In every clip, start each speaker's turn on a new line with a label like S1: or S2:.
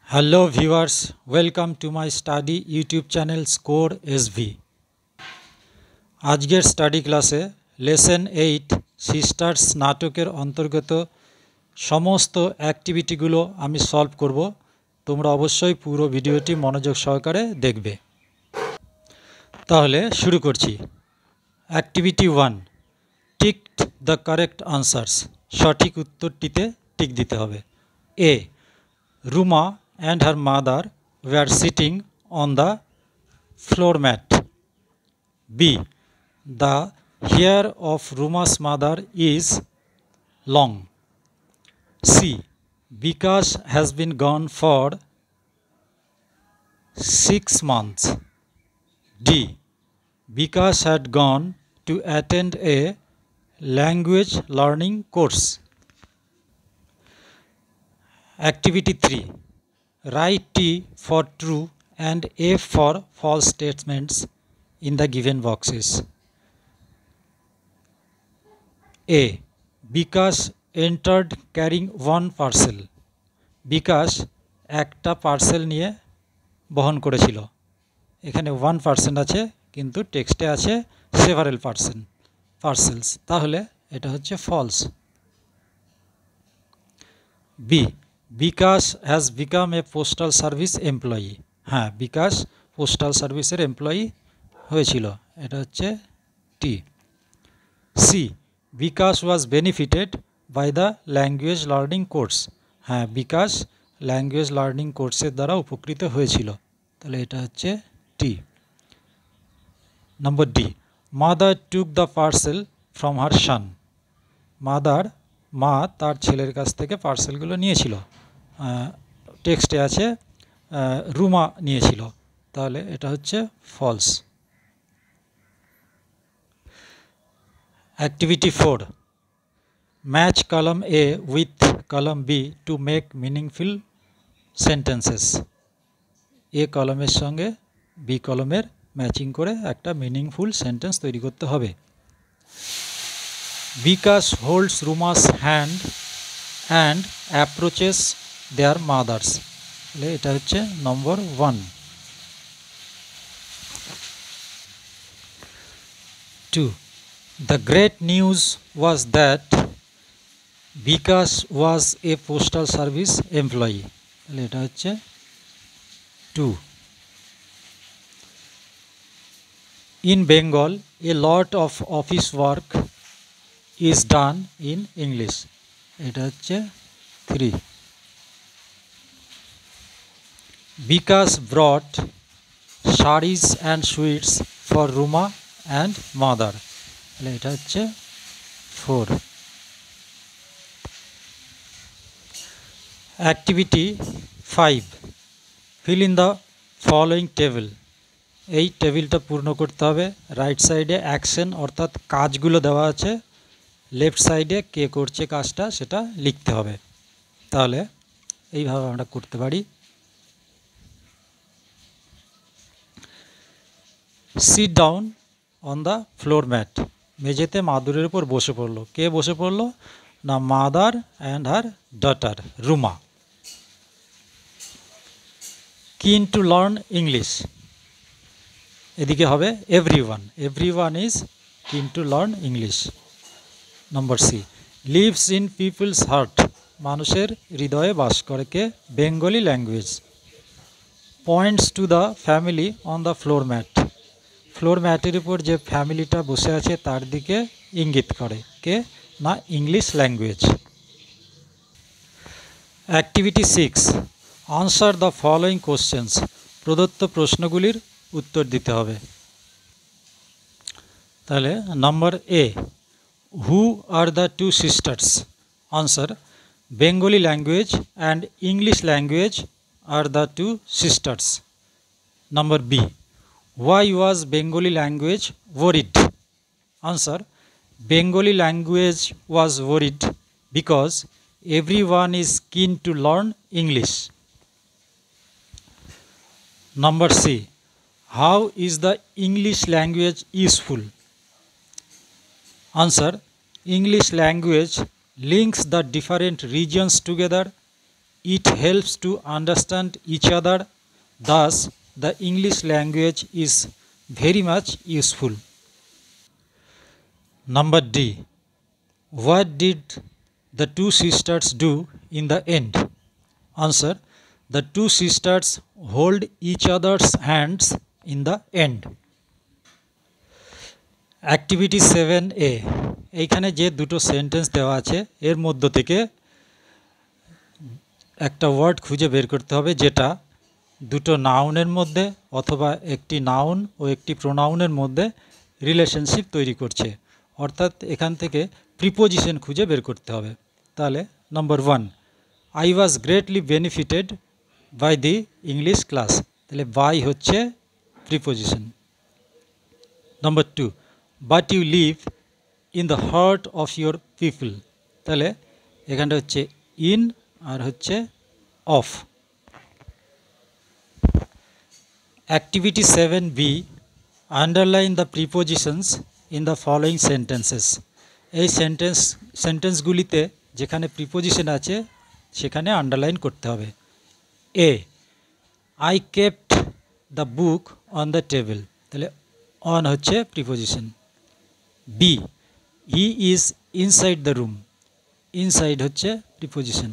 S1: Hello viewers, welcome to my study YouTube channel Score SV. আজকের study ক্লাসে lesson 8 sisters নাটকের অন্তর্গত সমস্ত অ্যাক্টিভিটিগুলো আমি সলভ করব। তোমরা অবশ্যই পুরো ভিডিওটি মনোযোগ সহকারে দেখবে। তাহলে শুরু করছি। Activity 1, tick the correct answers. সঠিক উত্তরটিতে টিক দিতে হবে। এ, Ruma and her mother were sitting on the floor mat. B, the hair of Ruma's mother is long. C, Bikash has been gone for 6 months. D, Bikash had gone to attend a language learning course. Activity 3, write T for true and F for false statements in the given boxes. A, Bikash entered carrying one parcel. Bikash একটা parcel নিয়ে বহন করেছিল। এখানে 1% আছে কিন্তু টেক্সটে আছে several parcels, তাহলে এটা হচ্ছে false. B, Bikash has become a postal service employee. হ্যাঁ, বিকাশ পোস্টাল সার্ভিসের এমপ্লয়ি হয়েছিল, এটা হচ্ছে T. C, Bikash was benefited by the language learning course. হ্যাঁ, বিকাশ ল্যাঙ্গুয়েজ লার্নিং কোর্সের দ্বারা উপকৃত হয়েছিল, তাহলে এটা হচ্ছে T. Number D, mother took the parcel from her son. মা তার ছেলের কাছ থেকে পার্সেলগুলো নিয়েছিল। টেক্সটে আছে রুমা নিয়েছিল, তাহলে এটা হচ্ছে false. Activity 4, match column A with column B to make meaningful sentences. A কলমের সঙ্গে বি কলমের ম্যাচিং করে একটা মিনিংফুল সেন্টেন্স তৈরি করতে হবে। Bikash holds Ruma's hand and approaches their mothers. তাহলে এটা হচ্ছে number 1। 2, the great news was that Bikash was a postal service employee. তাহলে এটা হচ্ছে 2। In Bengal a lot of office work is done in English. এটা হচ্ছে 3। Bikash brought saris and sweets for Ruma and mother. তাহলে এটা হচ্ছে 4। Activity 5, fill in the following table. এই টেবিলটা পূর্ণ করতে হবে। রাইট সাইডে অ্যাকশন অর্থাৎ কাজগুলো দেওয়া আছে, লেফট সাইডে কে করছে কাজটা সেটা লিখতে হবে। তাহলে এইভাবে আমরা করতে পারি। Sit down on the floor mat. মেঝেতে মাদুরের উপর বসে পড়লো। কে বসে পড়লো? না, mother and her daughter Ruma. Keen to learn English, এদিকে হবে everyone is keen to learn English. Number C, lives in people's heart, মানুষের হৃদয়ে বাস করে। কে? Bengali language. Points to the family on the floor mat, floor ম্যাটের উপর যে ফ্যামিলিটা বসে আছে তার দিকে ইঙ্গিত করে। কে? না, English language. Activity 6, answer the following questions. প্রদত্ত প্রশ্নগুলির উত্তর দিতে হবে। তাহলে number A, who are the two sisters? Answer, Bengali language and English language are the two sisters. Number B, why was Bengali language worried? Answer, Bengali language was worried because everyone is keen to learn English. Number C, how is the English language useful? Answer, English language links the different regions together it helps to understand each other. Thus, the English language is very much useful. Number D. What did the two sisters do in the end? Answer. The two sisters hold each other's hands in the end. Activity 7A. এইখানে যে দুটো sentence দেওয়া আছে এর মধ্য থেকে একটা word খুঁজে বের করতে হবে যেটা দুটো নাউনের মধ্যে অথবা একটি নাউন ও একটি প্রোনাউনের মধ্যে রিলেশনশিপ তৈরি করছে, অর্থাৎ এখান থেকে প্রিপোজিশন খুঁজে বের করতে হবে। তাহলে number 1, I was greatly benefited by the English class, তাহলে বাই হচ্ছে preposition. Number 2, but you live in the heart of your people, তাহলে এখানটা হচ্ছে ইন আর হচ্ছে of. Activity 7B. Underline the prepositions in the following sentences. এই সেন্টেন্সগুলিতে যেখানে preposition আছে সেখানে আন্ডারলাইন করতে হবে। A, I kept the book on the table, তাহলে অন হচ্ছে preposition. B, he is inside the room, inside হচ্ছে preposition.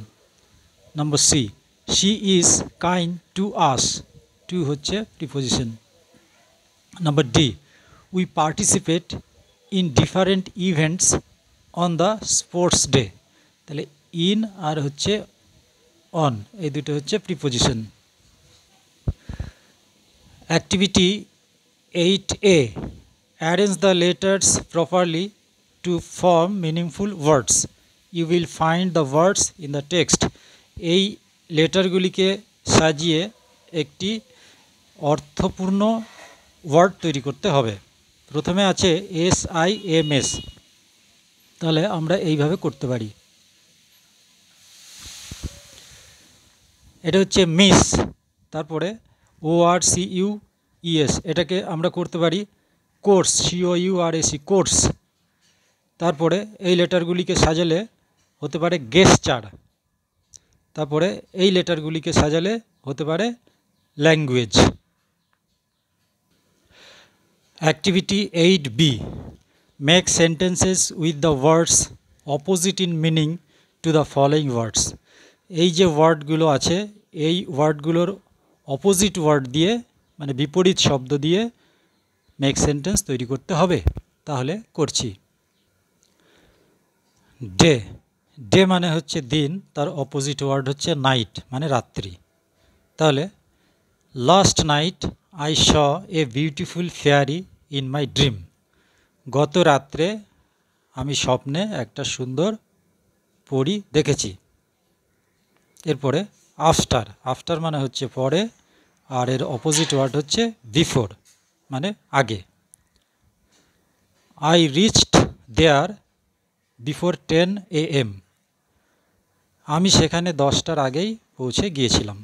S1: Number C, she is kind to us, to হচ্ছে preposition. Number D, we participate in different events on the sports day, তাহলে in আর হচ্ছে on, এই দুটো হচ্ছে প্রিপোজিশন। Activity 8A. Arrange the letters properly to form meaningful words, you will find the words in the text. এই লেটারগুলিকে সাজিয়ে একটি অর্থপূর্ণ ওয়ার্ড তৈরি করতে হবে। প্রথমে আছে SIMS, তাহলে আমরা এইভাবে করতে পারি। এটা হচ্ছে মিস, তারপরে ORCUES, এটাকে আমরা করতে পারি কোর্স, COURS, কোর্স। তারপরে এই লেটারগুলিকে সাজালে হতে পারে গেস্টার, তারপরে এই লেটারগুলিকে সাজালে হতে পারে language. Activity 8B. Make sentences with the words opposite in meaning to the following words. এই যে ওয়ার্ডগুলো আছে এই ওয়ার্ডগুলোর অপোজিট ওয়ার্ড দিয়ে মানে বিপরীত শব্দ দিয়ে মেক সেন্টেন্স তৈরি করতে হবে। তাহলে করছি। ডে, ডে মানে হচ্ছে দিন, তার অপোজিট ওয়ার্ড হচ্ছে নাইট মানে রাত্রি। তাহলে last night I saw a beautiful fairy in my dream, গত রাত্রে আমি স্বপ্নে একটা সুন্দর পরী দেখেছি। এরপরে আফটার, আফটার মানে হচ্ছে পরে, আর এর অপোজিট ওয়ার্ড হচ্ছে বিফোর মানে আগে। I reached there before 10 AM, আমি সেখানে 10টার আগেই পৌঁছে গিয়েছিলাম।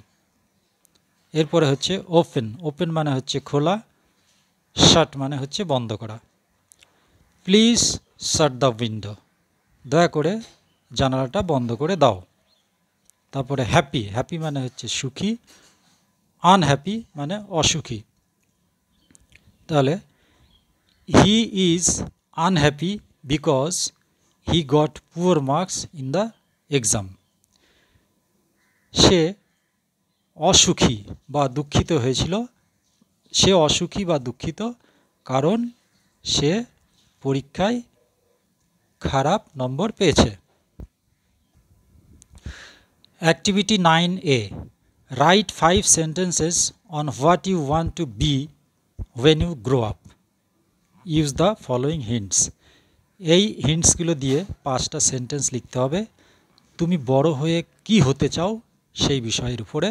S1: এরপরে হচ্ছে ওপেন, ওপেন মানে হচ্ছে খোলা, শাট মানে হচ্ছে বন্ধ করা। প্লিজ শাট দ্য উইন্ডো, দয়া করে জানালাটা বন্ধ করে দাও। তারপরে হ্যাপি, হ্যাপি মানে হচ্ছে সুখী, আনহ্যাপি মানে অসুখী। তাহলে he is unhappy because he got poor marks in the exam, সে অসুখী বা দুঃখিত হয়েছিল, সে অসুখী বা দুঃখিত কারণ সে পরীক্ষায় খারাপ নম্বর পেয়েছে। Activity 9A. Write 5 sentences on what you want to be when you grow up. Use the following hints. এই হিন্টসগুলো দিয়ে 5টা সেন্টেন্স লিখতে হবে। তুমি বড় হয়ে কি হতে চাও সেই বিষয়ের উপরে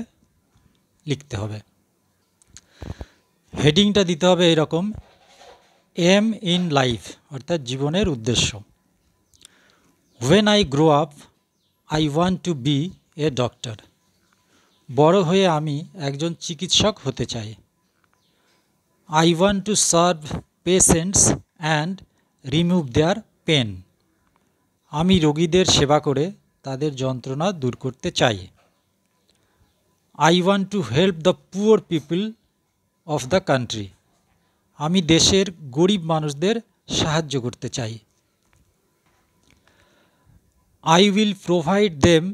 S1: লিখতে হবে। হেডিংটা দিতে হবে এরকম, এম ইন লাইফ অর্থাৎ জীবনের উদ্দেশ্য। When I grow up, I want to be a doctor. বড় হয়ে আমি একজন চিকিৎসক হতে চাই। I want to serve patients and remove their pain. আমি রোগীদের সেবা করে তাদের যন্ত্রণা দূর করতে চাই। I want to help the poor people of the country. আমি দেশের গরিব মানুষদের সাহায্য করতে চাই। I will provide them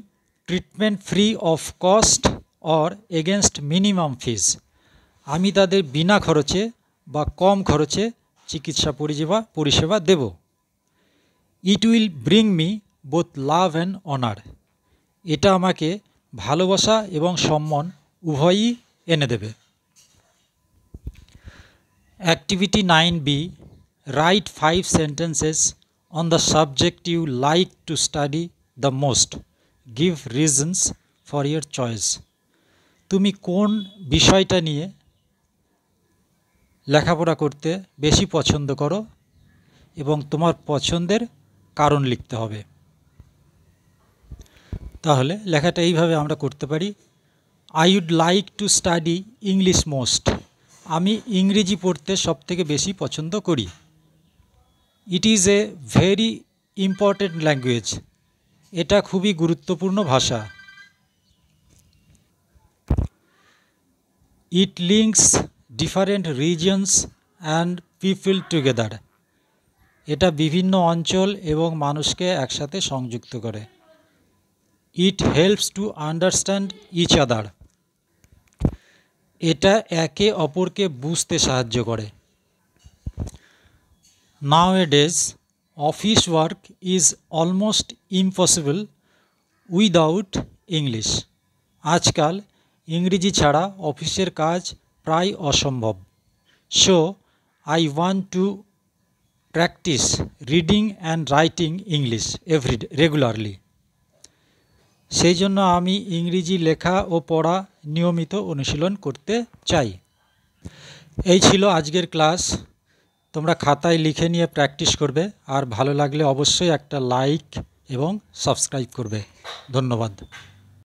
S1: treatment free of cost or against minimum fees. আমি তাদের বিনা খরচে বা কম খরচে চিকিৎসা পরিষেবা দেব। It will bring me both love and honor. এটা আমাকে ভালোবাসা এবং সম্মান উভয়ই এনে দেবে। Activity 9B, write 5 sentences on the subject you like to study the most. Give reasons for your choice. তুমি কোন বিষয়টা নিয়ে লেখাপড়া করতে বেশি পছন্দ করো এবং তোমার পছন্দের কারণ লিখতে হবে। তাহলে লেখাটা এইভাবে আমরা করতে পারি। I would like to study English most. আমি ইংরেজি পড়তে সবথেকে বেশি পছন্দ করি। It is a very important language. এটা খুবই গুরুত্বপূর্ণ ভাষা। It links different regions and people together. এটা বিভিন্ন অঞ্চল এবং মানুষকে একসাথে সংযুক্ত করে। It helps to understand each other. এটা একে অপরকে বুঝতে সাহায্য করে। Nowadays, office work is almost impossible without English. আজকাল ইংরেজি ছাড়া অফিসের কাজ প্রায় অসম্ভব। So, I want to practice reading and writing English regularly. সেই জন্য আমি ইংরেজি লেখা ও পড়া নিয়মিত অনুশীলন করতে চাই। এই ছিল আজকের ক্লাস। তোমরা খাতায় লিখে নিয়ে প্র্যাকটিস করবে, আর ভালো লাগলে অবশ্যই একটা লাইক এবং সাবস্ক্রাইব করবে। ধন্যবাদ।